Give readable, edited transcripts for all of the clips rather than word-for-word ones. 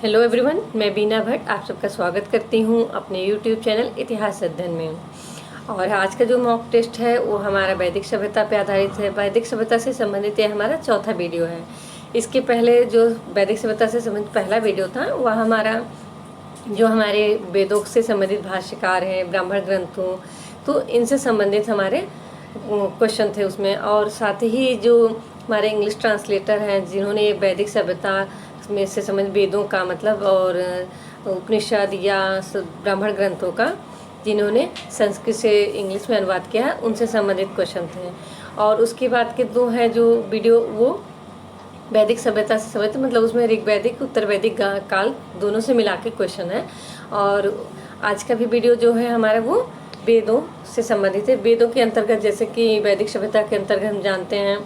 Hello everyone, मैं बीना भट्ट आप सबका स्वागत करती हूँ अपने यूट्यूब चैनल इतिहास अध्ययन में। और आज का जो मॉक टेस्ट है वो हमारा वैदिक सभ्यता पे आधारित है। वैदिक सभ्यता से संबंधित ये हमारा चौथा वीडियो है। इसके पहले जो वैदिक सभ्यता से संबंधित पहला वीडियो था वह हमारा जो हमारे वेदों से संबंधित भाष्यकार हैं, ब्राह्मण ग्रंथों, तो इनसे संबंधित हमारे क्वेश्चन थे उसमें। और साथ ही जो हमारे इंग्लिश ट्रांसलेटर हैं जिन्होंने वैदिक सभ्यता में से संबंधित वेदों का मतलब और उपनिषद या ब्राह्मण ग्रंथों का जिन्होंने संस्कृत से इंग्लिश में अनुवाद किया है उनसे संबंधित क्वेश्चन थे। और उसके बाद के दो हैं जो वीडियो वो वैदिक सभ्यता से संबंधित मतलब उसमें ऋग्वैदिक उत्तर वैदिक काल दोनों से मिला के क्वेश्चन है। और आज का भी वीडियो जो है हमारा वो वेदों से संबंधित है। वेदों के अंतर्गत जैसे कि वैदिक सभ्यता के अंतर्गत हम जानते हैं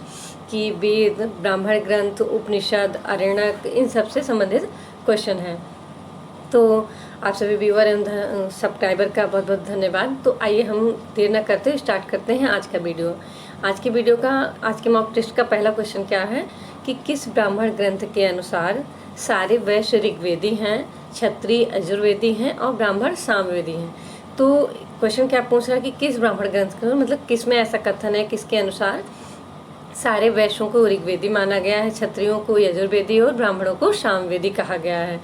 कि वेद, ब्राह्मण ग्रंथ, उपनिषद, आरण्यक, इन सब से संबंधित क्वेश्चन हैं। तो आप सभी व्यूअर एवं सब्सक्राइबर का बहुत बहुत धन्यवाद। तो आइए हम देर न करते स्टार्ट करते हैं आज का वीडियो। आज के मॉक टेस्ट का पहला क्वेश्चन क्या है कि किस ब्राह्मण ग्रंथ के अनुसार सारे वैश्य ऋग्वेदी हैं, क्षत्रिय यजुर्वेदी हैं और ब्राह्मण सामवेदी हैं। तो क्वेश्चन क्या पूछ रहा है कि किस ब्राह्मण ग्रंथ के मतलब किस में ऐसा कथन है किसके अनुसार सारे वैश्यों को ऋग्वेदी माना गया है, क्षत्रियों को यजुर्वेदी और ब्राह्मणों को सामवेदी कहा गया है।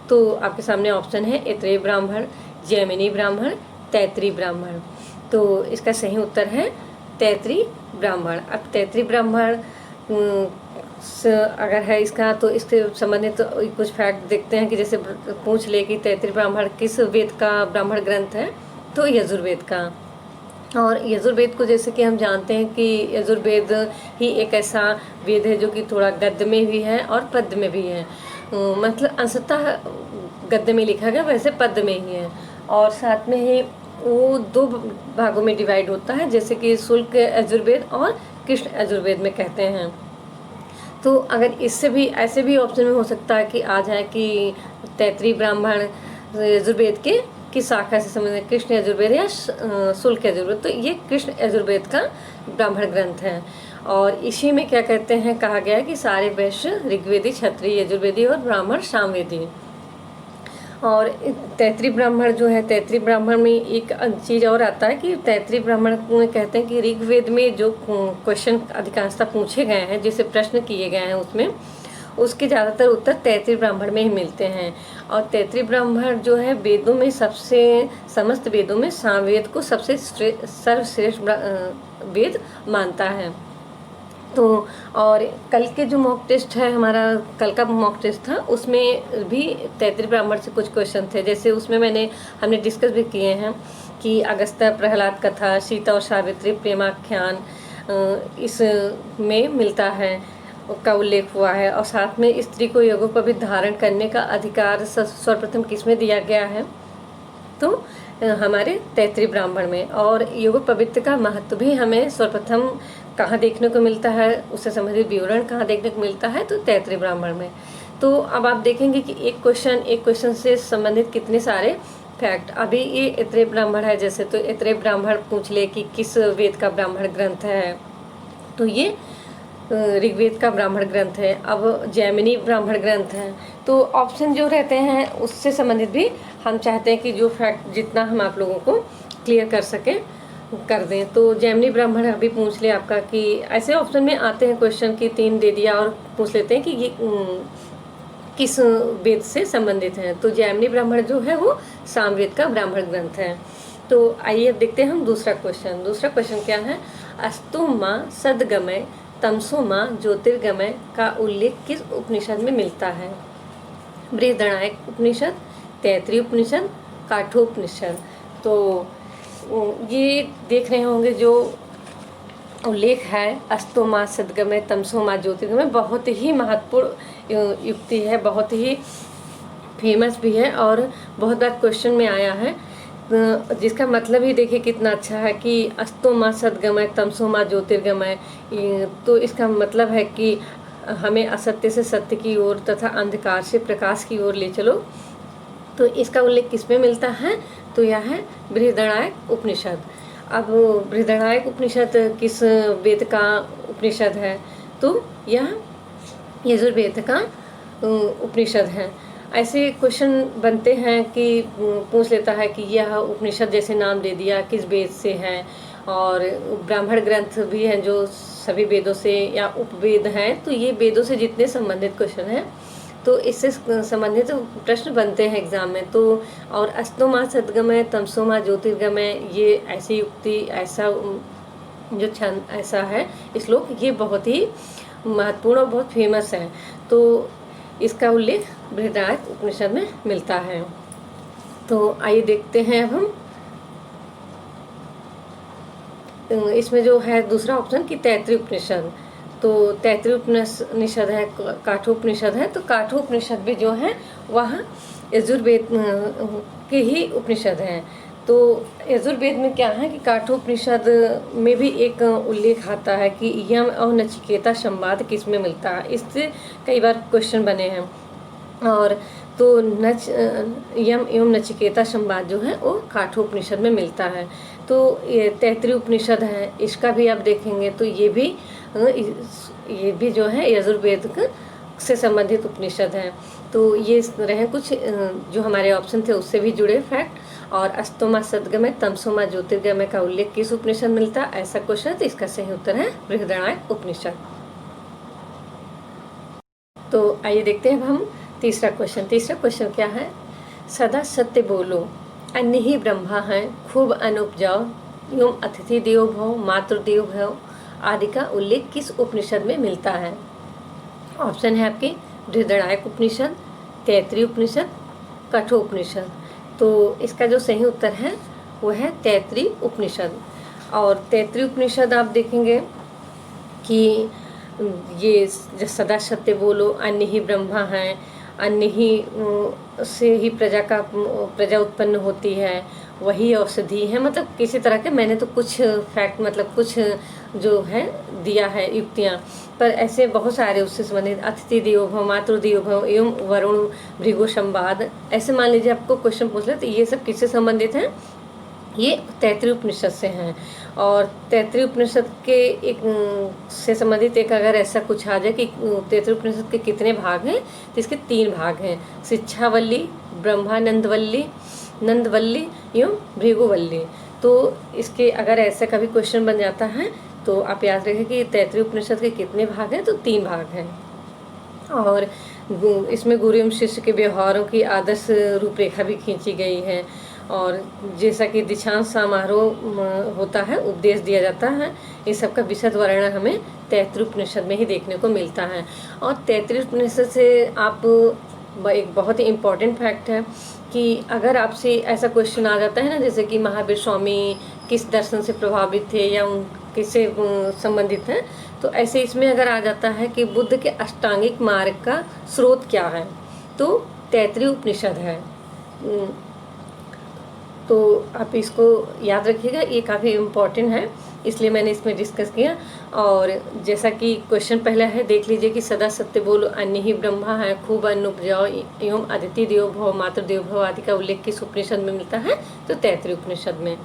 तो आपके सामने ऑप्शन है ऐत्रेय ब्राह्मण, जैमिनी ब्राह्मण, तैत्रीय ब्राह्मण। तो इसका सही उत्तर है तैत्रीय ब्राह्मण। अब तैत्रीय ब्राह्मण अगर है इसका तो इसके संबंधित तो कुछ फैक्ट देखते हैं कि जैसे पूछ ले कि तैत्रीय ब्राह्मण किस वेद का ब्राह्मण ग्रंथ है, तो यजुर्वेद का। और यजुर्वेद को जैसे कि हम जानते हैं कि यजुर्वेद ही एक ऐसा वेद है जो कि थोड़ा गद्य में भी है और पद्य में भी है। मतलब अंशतः गद्य में लिखा गया वैसे पद्य में ही है। और साथ में ही वो दो भागों में डिवाइड होता है जैसे कि शुल्क यजुर्वेद और कृष्ण यजुर्वेद में कहते हैं। तो अगर इससे भी ऐसे भी ऑप्शन में हो सकता है कि आ जाए कि तैत्रीय ब्राह्मण यजुर्वेद के की शाखा से संबंधित कृष्ण यजुर्वेद या शुल्क यजुर्वेद। तो ये कृष्ण यजुर्वेद का ब्राह्मण ग्रंथ है। और इसी में क्या कहते हैं कहा गया है कि सारे वैश्य ऋग्वेदी, क्षत्रिय यजुर्वेदी और ब्राह्मण सामवेदी। और तैत्रीय ब्राह्मण जो है, तैत्रीय ब्राह्मण में एक चीज़ और आता है कि तैत्रीय ब्राह्मण में कहते हैं कि ऋग्वेद में जो क्वेश्चन अधिकांशतः पूछे गए हैं, जैसे प्रश्न किए गए हैं उसमें उसके ज़्यादातर उत्तर तैत्रीय ब्राह्मण में ही मिलते हैं। और तैत्रीय ब्राह्मण जो है वेदों में समस्त वेदों में सामवेद को सबसे सर्वश्रेष्ठ वेद मानता है। तो और कल के जो मॉक टेस्ट है हमारा कल का मॉक टेस्ट था उसमें भी तैत्रीय ब्राह्मण से कुछ क्वेश्चन थे। जैसे उसमें हमने डिस्कस भी किए हैं कि अगस्त्य प्रहलाद कथा, सीता और सावित्री प्रेमाख्यान इसमें मिलता है का उल्लेख हुआ है। और साथ में स्त्री को यज्ञोपवीत धारण करने का अधिकार सर्वप्रथम किसमें दिया गया है, तो हमारे तैत्रीय ब्राह्मण में। और यज्ञोपवीत का महत्व भी हमें सर्वप्रथम कहाँ देखने को मिलता है, उससे संबंधित विवरण कहाँ देखने को मिलता है, तो तैत्रीय ब्राह्मण में। तो अब आप देखेंगे कि एक क्वेश्चन से संबंधित कितने सारे फैक्ट। अभी ये ऐत्रेय ब्राह्मण है जैसे, तो ऐत्रेय ब्राह्मण पूछ ले कि किस वेद का ब्राह्मण ग्रंथ है, तो ये ऋग्वेद का ब्राह्मण ग्रंथ है। अब जैमिनी ब्राह्मण ग्रंथ है। तो ऑप्शन जो रहते हैं उससे संबंधित भी हम चाहते हैं कि जो फैक्ट जितना हम आप लोगों को क्लियर कर सकें कर दें। तो जैमिनी ब्राह्मण अभी पूछ ले आपका कि ऐसे ऑप्शन में आते हैं क्वेश्चन की 3 दे दिया और पूछ लेते हैं कि ये किस वेद से संबंधित हैं। तो जैमिनी ब्राह्मण जो है वो सामवेद का ब्राह्मण ग्रंथ है। तो आइए अब देखते हैं हम दूसरा क्वेश्चन क्या है। अस्तु माँ सदगमय तमसो माँ ज्योतिर्गमय का उल्लेख किस उपनिषद में मिलता है। बृहदारण्यक उपनिषद, तैत्रीय उपनिषद, काठोपनिषद। तो ये देख रहे होंगे जो उल्लेख है अस्तु माँ सदगमय तमसो माँ ज्योतिर्गमय, बहुत ही महत्वपूर्ण युक्ति है, बहुत ही फेमस भी है और बहुत बार क्वेश्चन में आया है। जिसका मतलब ही देखिए कितना अच्छा है कि अस्तु माँ सदगमय तमसो माँ ज्योतिर्गमय। तो इसका मतलब है कि हमें असत्य से सत्य की ओर तथा अंधकार से प्रकाश की ओर ले चलो। तो इसका उल्लेख किस में मिलता है, तो यह है बृहदारण्यक उपनिषद। अब बृहदारण्यक उपनिषद किस वेद का उपनिषद है, तो यह यजुर्वेद का उपनिषद है। ऐसे क्वेश्चन बनते हैं कि पूछ लेता है कि यह उपनिषद जैसे नाम दे दिया किस वेद से है, और ब्राह्मण ग्रंथ भी हैं जो सभी वेदों से या उपवेद हैं, तो ये वेदों से जितने संबंधित क्वेश्चन हैं तो इससे संबंधित प्रश्न बनते हैं एग्जाम में। तो और अस्तो माँ सद्गमय तमसो माँ ज्योतिर्गमय, ये ऐसी युक्ति, ऐसा जो छंद ऐसा है श्लोक, ये बहुत ही महत्वपूर्ण और बहुत फेमस है। तो इसका उल्लेख बृहदारण्यक उपनिषद में मिलता है। तो आइए देखते हैं अब हम इसमें जो है दूसरा ऑप्शन कि तैत्तिरीय उपनिषद। तो तैत्तिरीय उपनिषद है, काठोपनिषद है। तो काठोपनिषद भी जो है वह यजुर्वेद के ही उपनिषद हैं। तो यजुर्वेद में क्या है कि काठोपनिषद में भी एक उल्लेख आता है कि यम और नचिकेता संवाद किस में मिलता है। इससे कई बार क्वेश्चन बने हैं। और तो यम एवं नचिकेता संवाद जो है वो काठोपनिषद में मिलता है। तो ये तैत्तिरीय उपनिषद है, इसका भी आप देखेंगे तो ये भी जो है यजुर्वेद से संबंधित उपनिषद है। तो ये रहे कुछ जो हमारे ऑप्शन थे उससे भी जुड़े फैक्ट। और अस्तो माँ सद्गमय तमसो माँ ज्योतिर्गमय का उल्लेख किस उपनिषद मिलता है, ऐसा क्वेश्चन, तो इसका सही उत्तर है बृहदारण्यक उपनिषद। तो आइए देखते हैं अब हम तीसरा क्वेश्चन। तीसरा क्वेश्चन क्या है, सदा सत्य बोलो, अन्य ही ब्रह्मा है, खूब अनुपजाओ, एवं अतिथि देवो भव, मातृदेव भव आदि का उल्लेख किस उपनिषद में मिलता है। ऑप्शन है आपके बृहदारण्यक उपनिषद, तैत्तिरीय उपनिषद, कठोपनिषद। तो इसका जो सही उत्तर है वो है तैत्तिरीय उपनिषद। और तैत्तिरीय उपनिषद आप देखेंगे कि ये सदा सत्य बोलो, अन्य ही ब्रह्मा है, अन्य ही से ही प्रजा उत्पन्न होती है, वही औषधि है, मतलब किसी तरह के मैंने तो कुछ फैक्ट मतलब कुछ जो है दिया है युक्तियाँ, पर ऐसे बहुत सारे उससे संबंधित अतिथि देवो भव, मातृदेवो भव एवं वरुण भृगु संवाद, ऐसे मान लीजिए आपको क्वेश्चन पूछ ले तो ये सब किससे संबंधित हैं, ये तैत्तिरीय उपनिषद से हैं। और तैत्तिरीय उपनिषद के एक से संबंधित एक अगर ऐसा कुछ आ जाए कि तैत्तिरीय उपनिषद के कितने भाग हैं, तो इसके 3 भाग हैं, शिक्षावल्ली, ब्रह्मानंदवल्ली, नंदवल्ली एवं भृगुवल्ली। तो इसके अगर ऐसा कभी क्वेश्चन बन जाता है तो आप याद रखें कि तैत्तिरीय उपनिषद के कितने भाग हैं, तो 3 भाग हैं। और इसमें गुरु एवं शिष्य के व्यवहारों की आदर्श रूपरेखा भी खींची गई है। और जैसा कि दीक्षांत समारोह होता है, उपदेश दिया जाता है, इस सब का विशद वर्णन हमें तैत्तिरीय उपनिषद में ही देखने को मिलता है। और तैत्तिरीय उपनिषद से आप एक बहुत ही इम्पॉर्टेंट फैक्ट है कि अगर आपसे ऐसा क्वेश्चन आ जाता है ना, जैसे कि महावीर स्वामी किस दर्शन से प्रभावित थे या उन किससे संबंधित हैं, तो ऐसे इसमें अगर आ जाता है कि बुद्ध के अष्टांगिक मार्ग का स्रोत क्या है, तो तैत्तिरीय उपनिषद है। तो आप इसको याद रखिएगा, ये काफ़ी इम्पोर्टेंट है, इसलिए मैंने इसमें डिस्कस किया। और जैसा कि क्वेश्चन पहला है, देख लीजिए कि सदा सत्य बोलो, अन्य ही ब्रह्मा है, खूब अन्न उपजाओ एवं अदिति देवो भव, मातृदेव भव आदि का उल्लेख किस उपनिषद में मिलता है, तो तैत्तिरीय उपनिषद में।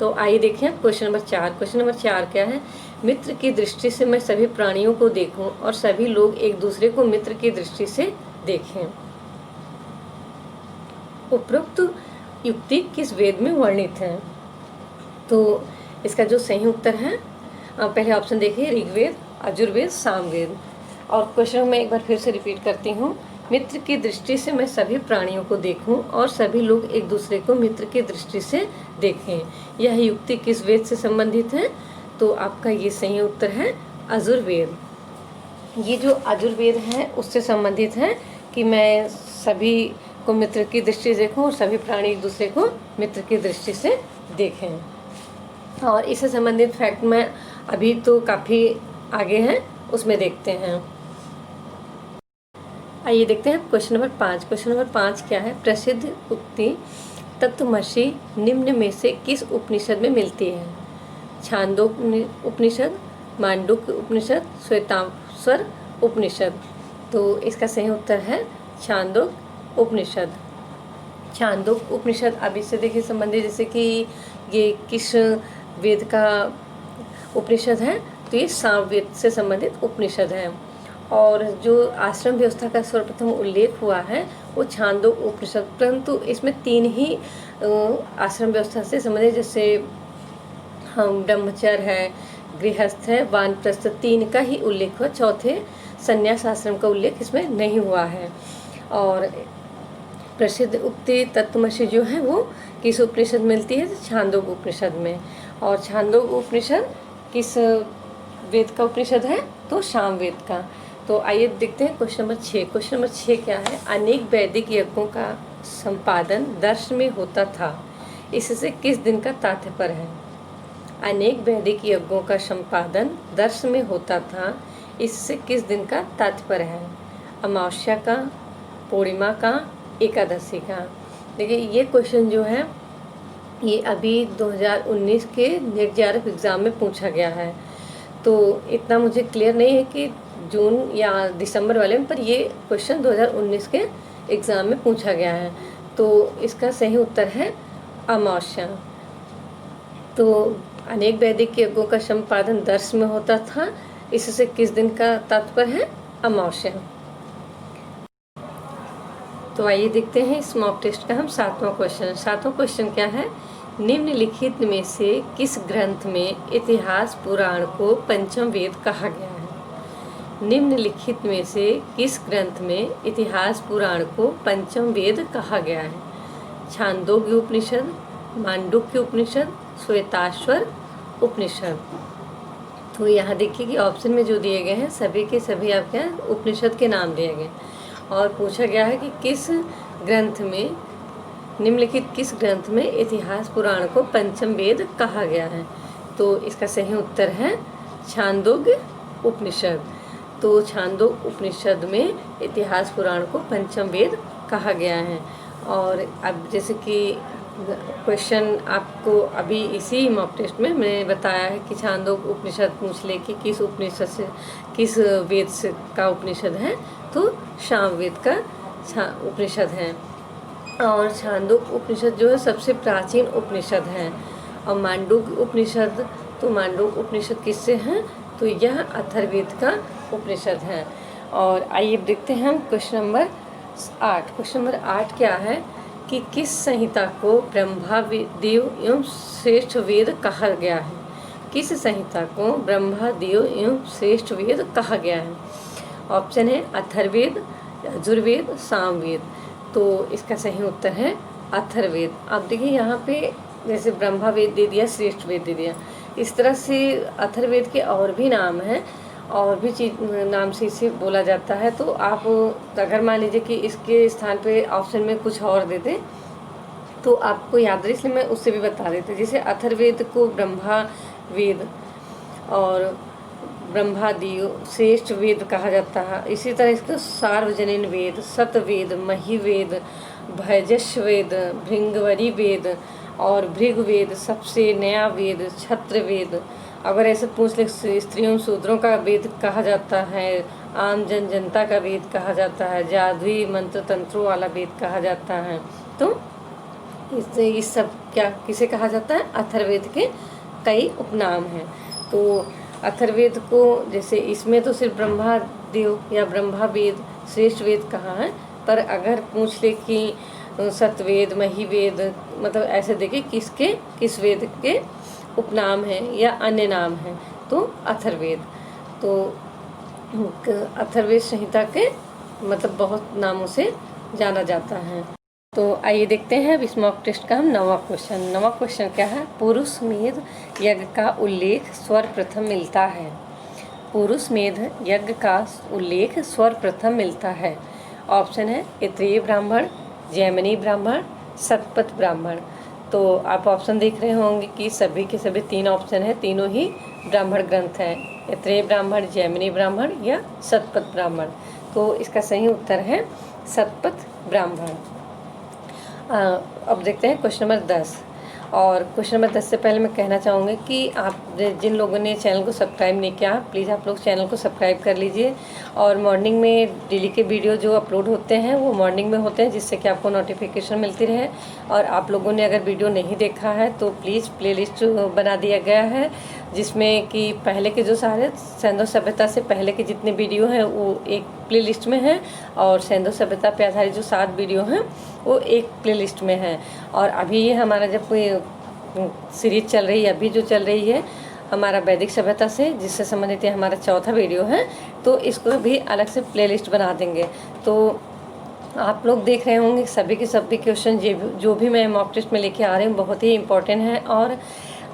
तो आइए देखें क्वेश्चन नंबर 4। क्वेश्चन नंबर 4 क्या है, मित्र की दृष्टि से मैं सभी प्राणियों को देखूं और सभी लोग एक दूसरे को मित्र की दृष्टि से देखें। उपरोक्त युक्ति किस वेद में वर्णित है। तो इसका जो सही उत्तर है, पहले ऑप्शन देखिए, ऋग्वेद, यजुर्वेद, सामवेद। और क्वेश्चन में एक बार फिर से रिपीट करती हूँ, मित्र की दृष्टि से मैं सभी प्राणियों को देखूं और सभी लोग एक दूसरे को मित्र की दृष्टि से देखें, यह युक्ति किस वेद से संबंधित है। तो आपका ये सही उत्तर है यजुर्वेद। ये जो यजुर्वेद है उससे संबंधित है कि मैं सभी को मित्र की दृष्टि से देखूं और सभी प्राणी एक दूसरे को मित्र की दृष्टि से देखें। और इससे संबंधित फैक्ट में अभी तो काफ़ी आगे हैं, उसमें देखते हैं। आइए देखते हैं क्वेश्चन नंबर 5। क्वेश्चन नंबर 5 क्या है, प्रसिद्ध उक्ति तत्त्वमसि निम्न में से किस उपनिषद में मिलती है। छांदोग्य उपनिषद, मांडुक्य उपनिषद, श्वेताश्वर उपनिषद। तो इसका सही उत्तर है छांदोग्य उपनिषद। छांदोग्य उपनिषद अब इससे देखिए संबंधित, जैसे कि ये किस वेद का उपनिषद है, तो ये सामवेद से संबंधित उपनिषद है। और जो आश्रम व्यवस्था का सर्वप्रथम उल्लेख हुआ है वो छांदोग उपनिषद। परंतु इसमें 3 ही आश्रम व्यवस्था से संबंधित, जैसे हम ब्रह्मचर्य है, गृहस्थ है, वानप्रस्थ, 3 का ही उल्लेख हुआ, चौथे संन्यास आश्रम का उल्लेख इसमें नहीं हुआ है। और प्रसिद्ध उक्ति तत्वमसि जो है वो किस उपनिषद मिलती है? छांदोग उपनिषद में। और छांदोग उपनिषद किस वेद का उपनिषद है? तो सामवेद का। तो आइए देखते हैं क्वेश्चन नंबर 6। क्वेश्चन नंबर 6 क्या है? अनेक वैदिक यज्ञों का संपादन दर्श में होता था, इससे किस दिन का तात्पर्य है? अनेक वैदिक यज्ञों का संपादन दर्श में होता था, इससे किस दिन का तात्पर्य है? अमावस्या का, पूर्णिमा का, एकादशी का। देखिए ये क्वेश्चन जो है ये अभी 2019 के नेट जेआरएफ एग्ज़ाम में पूछा गया है। तो इतना मुझे क्लियर नहीं है कि जून या दिसंबर वाले में, पर ये क्वेश्चन 2019 के एग्ज़ाम में पूछा गया है। तो इसका सही उत्तर है अमावस्या। तो अनेक वैदिक यज्ञों का संपादन दर्श में होता था, इससे किस दिन का तात्पर्य है? अमावस्या। तो आइए देखते हैं इस मॉक टेस्ट का हम 7वां क्वेश्चन। 7वां क्वेश्चन क्या है? निम्नलिखित में से किस ग्रंथ में इतिहास पुराण को पंचम वेद कहा गया है? निम्नलिखित में से किस ग्रंथ में इतिहास पुराण को पंचम वेद कहा गया है? छांदोग्य उपनिषद, मांडुक्य उपनिषद, श्वेताश्वर उपनिषद। तो यहाँ देखिए कि ऑप्शन में जो दिए गए हैं सभी के सभी आपके उपनिषद के नाम दिए गए, और पूछा गया है कि किस ग्रंथ में, निम्नलिखित किस ग्रंथ में इतिहास पुराण को पंचम वेद कहा गया है? तो इसका सही उत्तर है छांदोग्य उपनिषद। तो छांदोग्य उपनिषद में इतिहास पुराण को पंचम वेद कहा गया है। और अब जैसे कि क्वेश्चन आपको अभी इसी मॉक टेस्ट में मैंने बताया है कि छांदोग्य उपनिषद पूछ ले कि किस उपनिषद से, किस वेद से का उपनिषद है, तो सामवेद का उपनिषद है। और छांदोग्य उपनिषद जो है सबसे प्राचीन उपनिषद है। और मांडुक्य उपनिषद, तो मांडुक्य उपनिषद किससे हैं? तो यह अथर्ववेद का उपनिषद है। और आइए देखते हैं हम क्वेश्चन नंबर 8। क्वेश्चन नंबर 8 क्या है कि किस संहिता को ब्रह्मा देव एवं श्रेष्ठ वेद कहा गया है? किस संहिता को ब्रह्मा देव एवं श्रेष्ठ वेद कहा गया है? ऑप्शन है अथर्ववेद, यजुर्वेद, सामवेद। तो इसका सही उत्तर है अथर्ववेद। अब देखिए यहाँ पे जैसे ब्रह्मा वेद दे दिया, श्रेष्ठ वेद दे दिया, इस तरह से अथर्ववेद के और भी नाम हैं, और भी चीज नाम से इसे बोला जाता है। तो आप अगर मान लीजिए कि इसके स्थान पे ऑप्शन में कुछ और दे दें तो आपको याद रहे, इसलिए मैं उससे भी बता देते। जैसे अथर्ववेद को ब्रह्मा वेद और ब्रह्मादियो श्रेष्ठ वेद कहा जाता है। इसी तरह इसको सार्वजनीन वेद, सतवेद, महिवेद, भैजस्वेद, भृंगवरी वेद और भृगवेद, सबसे नया वेद, छत्रवेद। अगर ऐसे पूछ ले, स्त्रियों शूद्रों का वेद कहा जाता है, आम जनता का वेद कहा जाता है, जादुई मंत्र तंत्रों वाला वेद कहा जाता है। तो इससे इस सब क्या किसे कहा जाता है? अथर्ववेद के कई उपनाम हैं। तो अथर्ववेद को जैसे इसमें तो सिर्फ ब्रह्मा देव या ब्रह्मा वेद, श्रेष्ठ वेद कहा है, पर अगर पूछ ले कि सतवेद, महिवेद, मतलब ऐसे देखे किसके किस वेद के उपनाम हैं या अन्य नाम हैं, तो अथर्ववेद। तो अथर्ववेद संहिता के मतलब बहुत नामों से जाना जाता है। तो आइए देखते हैं अब इस मॉक टेस्ट का हम 9वां क्वेश्चन। 9वां क्वेश्चन क्या है? पुरुषमेध यज्ञ का उल्लेख सर्वप्रथम मिलता है। पुरुषमेध यज्ञ का उल्लेख सर्वप्रथम मिलता है। ऑप्शन है ऐत्रेय ब्राह्मण, जैमिनी ब्राह्मण, शतपथ ब्राह्मण। तो आप ऑप्शन देख रहे होंगे कि सभी के सभी 3 ऑप्शन है, तीनों ही ब्राह्मण ग्रंथ हैं, ऐत्रेय ब्राह्मण, जैमिनी ब्राह्मण या शतपथ ब्राह्मण। तो इसका सही उत्तर है शतपथ ब्राह्मण। अब देखते हैं क्वेश्चन नंबर 10। और क्वेश्चन नंबर 10 से पहले मैं कहना चाहूँगी कि आप जिन लोगों ने चैनल को सब्सक्राइब नहीं किया, प्लीज़ आप लोग चैनल को सब्सक्राइब कर लीजिए। और मॉर्निंग में डेली के वीडियो जो अपलोड होते हैं वो मॉर्निंग में होते हैं, जिससे कि आपको नोटिफिकेशन मिलती रहे। और आप लोगों ने अगर वीडियो नहीं देखा है तो प्लीज़ प्लेलिस्ट बना दिया गया है, जिसमें कि पहले के जो सारे सैंधव सभ्यता से पहले के जितने वीडियो हैं वो एक प्लेलिस्ट में हैं, और सैंधव सभ्यता पे आधारित जो 7 वीडियो हैं वो एक प्लेलिस्ट में हैं। और अभी ये हमारा जब कोई सीरीज चल रही है, अभी जो चल रही है हमारा वैदिक सभ्यता से, जिससे संबंधित ये हमारा चौथा वीडियो है, तो इसको भी अलग से प्लेलिस्ट बना देंगे। तो आप लोग देख रहे होंगे सभी के सभी क्वेश्चन जो भी मैं मॉक टेस्ट में लेके आ रही हूँ बहुत ही इम्पोर्टेंट है। और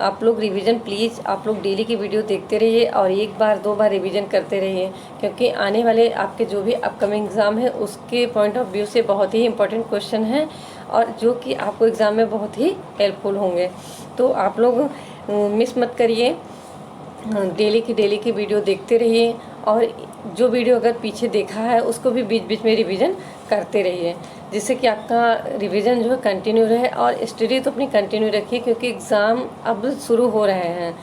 आप लोग रिवीजन प्लीज़ आप लोग डेली की वीडियो देखते रहिए और 1 बार 2 बार रिवीजन करते रहिए, क्योंकि आने वाले आपके जो भी अपकमिंग एग्ज़ाम है उसके पॉइंट ऑफ व्यू से बहुत ही इम्पोर्टेंट क्वेश्चन हैं, और जो कि आपको एग्ज़ाम में बहुत ही हेल्पफुल होंगे। तो आप लोग मिस मत करिए, डेली की वीडियो देखते रहिए, और जो वीडियो अगर पीछे देखा है उसको भी बीच बीच में रिवीजन करते रहिए, जिससे कि आपका रिवीजन जो है कंटिन्यू रहे। और स्टडी तो अपनी कंटिन्यू रखिए, क्योंकि एग्ज़ाम अब शुरू हो रहे हैं।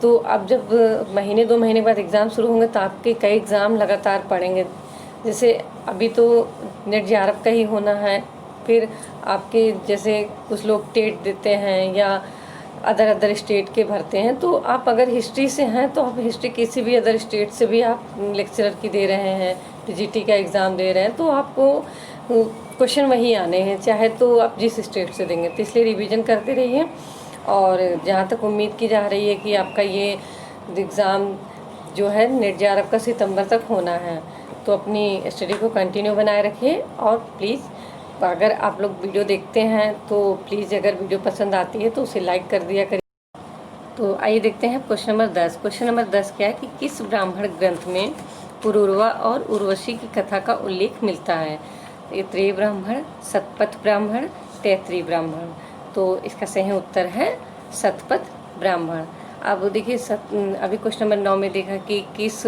तो अब जब महीने 2 महीने बाद एग्ज़ाम शुरू होंगे तो आपके कई एग्ज़ाम लगातार पढ़ेंगे। जैसे अभी तो नेट जेआरएफ का ही होना है, फिर आपके जैसे कुछ लोग टेट देते हैं या अदर स्टेट के भरते हैं। तो आप अगर हिस्ट्री से हैं तो आप हिस्ट्री किसी भी अदर स्टेट से भी आप लेक्चरर की दे रहे हैं, पीजीटी का एग्ज़ाम दे रहे हैं, तो आपको क्वेश्चन वही आने हैं, चाहे तो आप जिस स्टेट से देंगे। तो इसलिए रिवीजन करते रहिए। और जहाँ तक उम्मीद की जा रही है कि आपका ये एग्ज़ाम जो है नेट जेआरएफ का सितंबर तक होना है, तो अपनी स्टडी को कंटिन्यू बनाए रखिए। और प्लीज़ अगर आप लोग वीडियो देखते हैं तो प्लीज़ अगर वीडियो पसंद आती है तो उसे लाइक कर दिया करिए। तो आइए देखते हैं क्वेश्चन नंबर 10। क्वेश्चन नंबर 10 क्या है कि किस ब्राह्मण ग्रंथ में पुरूरवा और उर्वशी की कथा का उल्लेख मिलता है? ये त्रय ब्राह्मण, सतपथ ब्राह्मण, तैत्रीय ब्राह्मण। तो इसका सही उत्तर है सतपथ ब्राह्मण। अब देखिए अभी क्वेश्चन नंबर 9 में देखा कि किस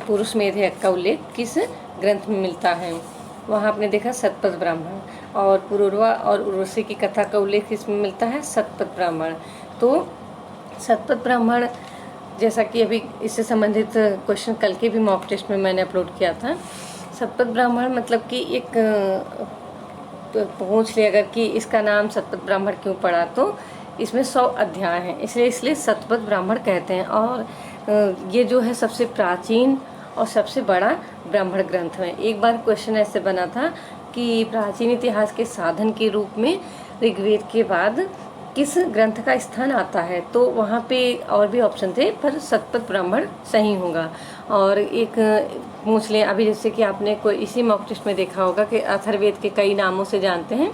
पुरुष मेध का उल्लेख किस ग्रंथ में मिलता है। वहाँ आपने देखा सतपथ ब्राह्मण। और पुरूरवा और उर्वशी की कथा का उल्लेख इसमें मिलता है सतपथ ब्राह्मण। तो सतपथ ब्राह्मण जैसा कि अभी इससे संबंधित क्वेश्चन कल के भी मॉक टेस्ट में मैंने अपलोड किया था। सतपथ ब्राह्मण मतलब कि एक पूछ लिया अगर कि इसका नाम सतपथ ब्राह्मण क्यों पड़ा, तो इसमें 100 अध्याय हैं, इसलिए सतपथ ब्राह्मण कहते हैं। और ये जो है सबसे प्राचीन और सबसे बड़ा ब्राह्मण ग्रंथ है। एक बार क्वेश्चन ऐसे बना था कि प्राचीन इतिहास के साधन के रूप में ऋग्वेद के बाद किस ग्रंथ का स्थान आता है, तो वहाँ पे और भी ऑप्शन थे, पर सतपथ ब्राह्मण सही होगा। और एक पूछ लें अभी जैसे कि आपने कोई इसी मॉक टेस्ट में देखा होगा कि अथर्ववेद के कई नामों से जानते हैं,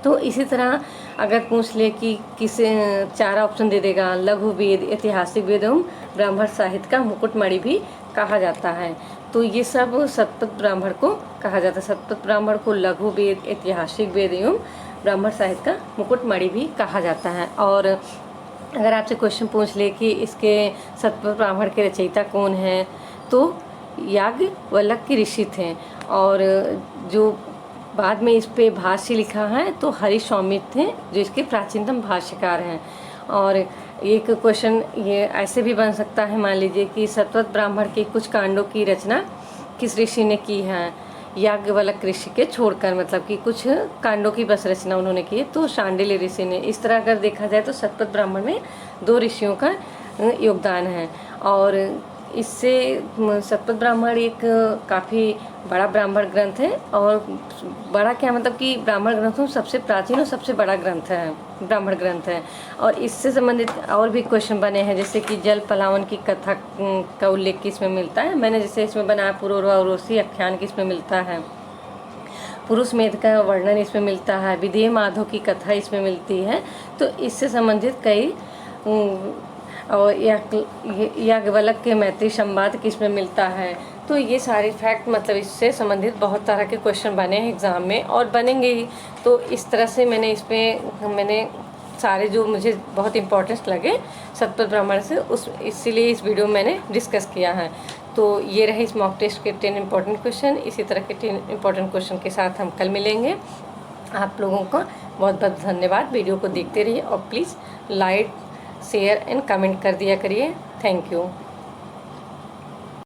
तो इसी तरह अगर पूछ ले कि किस 4 ऑप्शन दे देगा, लघु वेद, ऐतिहासिक वेद एवं ब्राह्मण साहित्य का मुकुटमणि भी कहा जाता है। तो ये सब सतपथ ब्राह्मण को कहा जाता है। सतपथ ब्राह्मण को लघु वेद, ऐतिहासिक वेद एवं ब्राह्मण साहित्य का मुकुटमणि भी कहा जाता है। और अगर आपसे क्वेश्चन पूछ ले कि इसके सतपथ ब्राह्मण के रचयिता कौन हैं, तो याज्ञवल्क्य के ऋषि थे। और जो बाद में इस पे भाष्य लिखा है तो हरिशौमित्र थे, जो इसके प्राचीनतम भाष्यकार हैं। और एक क्वेश्चन ये ऐसे भी बन सकता है, मान लीजिए कि सतपथ ब्राह्मण के कुछ कांडों की रचना किस ऋषि ने की है, याज्ञवल्क्य ऋषि के छोड़कर, मतलब कि कुछ कांडों की बस रचना उन्होंने की है, तो शांडिल्य ऋषि ने। इस तरह अगर देखा जाए तो सतपथ ब्राह्मण में 2 ऋषियों का योगदान है। और इससे सतपथ ब्राह्मण एक काफ़ी बड़ा ब्राह्मण ग्रंथ है। और बड़ा क्या मतलब कि ब्राह्मण ग्रंथों में सबसे प्राचीन और सबसे बड़ा ग्रंथ है, ब्राह्मण ग्रंथ है। और इससे संबंधित और भी क्वेश्चन बने हैं, जैसे कि जल पलावन की कथा का उल्लेख किसमें मिलता है। मैंने जैसे इसमें बनाया पुरूरवा और उर्वशी आख्यान किसमें मिलता है, पुरुष मेध का वर्णन इसमें मिलता है, विदेह माधव की कथा इसमें मिलती है। तो इससे संबंधित कई और याज्ञवल्क्य के मैत्री संवाद किसमें मिलता है। तो ये सारे फैक्ट मतलब इससे संबंधित बहुत तरह के क्वेश्चन बने हैं एग्ज़ाम में और बनेंगे ही। तो इस तरह से मैंने सारे जो मुझे बहुत इम्पोर्टेंट लगे सतपथ ब्राह्मण से इसीलिए इस वीडियो में मैंने डिस्कस किया है। तो ये रहे इस मॉक टेस्ट के 10 इम्पोर्टेंट क्वेश्चन। इसी तरह के 10 इम्पोर्टेंट क्वेश्चन के साथ हम कल मिलेंगे। आप लोगों का बहुत बहुत धन्यवाद। वीडियो को देखते रहिए और please like, share and comment कर दिया करिए। Thank you.